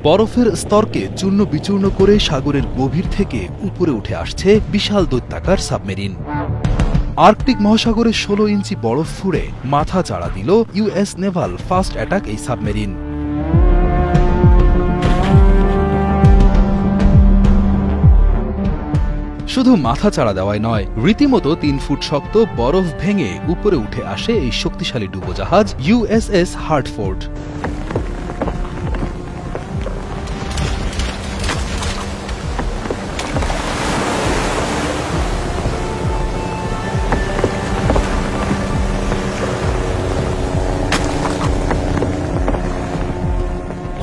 বরফের স্তরকে চূর্ণ বিচূর্ণ করে সাগরের গভীর থেকে উপরে উঠে আসছে বিশাল দৈত্যাকার সাবমেরিন। আর্কটিক মহাসাগরে 16 ইঞ্চি বরফ ফুঁড়ে মাথা চাড়া দিল ইউএস নেভাল ফাস্ট অ্যাটাক এই সাবমেরিন। শুধু মাথা চাড়া দেওয়াই নয়, রীতিমতো 3 ফুট শক্ত বরফ ভেঙে উপরে উঠে আসে এই শক্তিশালী ডুবোজাহাজ ইউএসএস হার্টফোর্ড।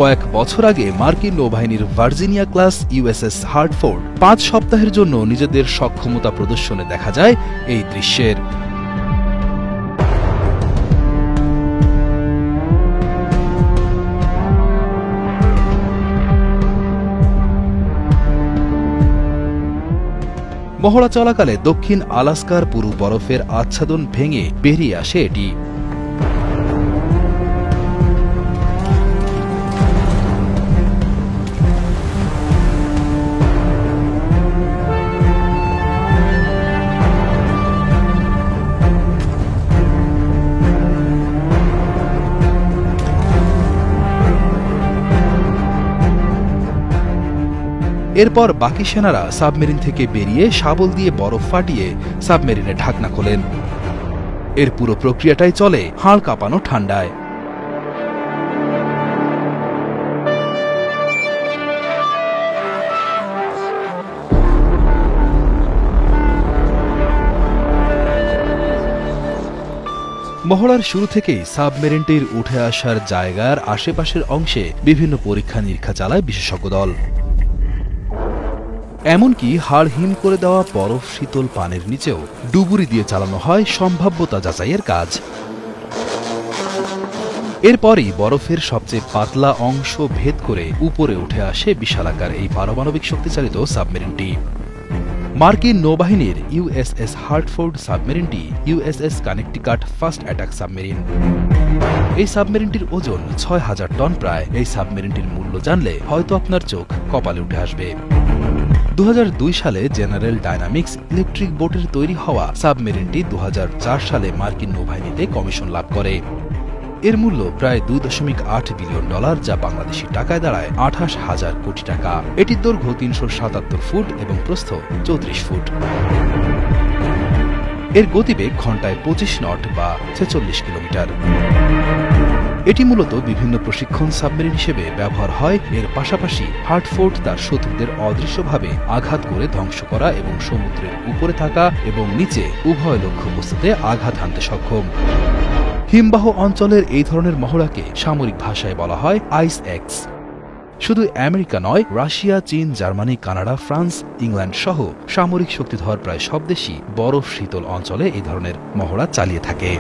কয়েক বছর আগে মার্কিন নৌবাহিনীর ভার্জিনিয়া ক্লাস ইউএসএস হার্টফোর্ড 5 সপ্তাহের জন্য নিজেদের সক্ষমতা প্রদর্শনে দেখা যায় এই দৃশ্যের। মহড়া চলাকালে দক্ষিণ আলাস্কার পুরু বরফের আচ্ছাদন ভেঙে বেরিয়ে আসে এটি। এরপর বাকি সেনারা সাবমেরিন থেকে বেরিয়ে শাবল দিয়ে বরফ ফাটিয়ে সাবমেরিনের ঢাকনা খোলেন। এর পুরো প্রক্রিয়াটাই চলে হাড় কাঁপানো ঠান্ডায়। মহড়ার শুরু থেকেই সাবমেরিনটির উঠে আসার জায়গার আশেপাশের অংশে বিভিন্ন পরীক্ষা নিরীক্ষা চালায় বিশেষজ্ঞ দল। এমনকি হাড় হিম করে দেওয়া বরফ শীতল পানির নিচেও ডুবুরি দিয়ে চালানো হয় সম্ভাব্যতা যাচাইয়ের কাজ। এরপরই বরফের সবচেয়ে পাতলা অংশ ভেদ করে উপরে উঠে আসে বিশালাকার এই পারমাণবিক শক্তিচালিত সাবমেরিনটি। মার্কিন নৌবাহিনীর ইউএসএস হার্টফোর্ড সাবমেরিনটি USS Connecticut fast attack submarine. এই সাবমেরিনটির ওজন 6000 টন প্রায়। এই সাবমেরিনটির মূল্য জানলে হয়তো আপনার চোখ কপালে উঠে আসবে। 2002 সালে জেনারেল ডায়নামিক্স ইলেকট্রিক বোটের তৈরি হওয়া সাবমেরিনটি 2004 সালে মার্কিন নৌবাহিনীতে কমিশন লাভ করে। এর মূল্য প্রায় $2.8 বিলিয়ন, যা বাংলাদেশি টাকায় দাঁড়ায় 28,000 কোটি টাকা। এটির দৈর্ঘ্য 377 ফুট এবং প্রস্থ 34 ফুট। এর গতিবেগ ঘন্টায় 25 নট বা 46 কিলোমিটার। এটি মূলত বিভিন্ন প্রশিক্ষণ সাবমেরিন হিসেবে ব্যবহার হয়। এর পাশাপাশি হার্টফোর্ড তার শত্রুদের অদৃশ্যভাবে আঘাত করে ধ্বংস করা এবং সমুদ্রের উপরে থাকা এবং নিচে উভয় লক্ষ্যবস্তুতে আঘাত হানতে সক্ষম। হিমবাহ অঞ্চলের এই ধরনের মহড়াকে সামরিক ভাষায় বলা হয় আইস এক্স। শুধু আমেরিকা নয়, রাশিয়া, চীন, জার্মানি, কানাডা, ফ্রান্স, ইংল্যান্ড সহ সামরিক শক্তিধর প্রায় সব দেশই বরফ শীতল অঞ্চলে এই ধরনের মহড়া চালিয়ে থাকে।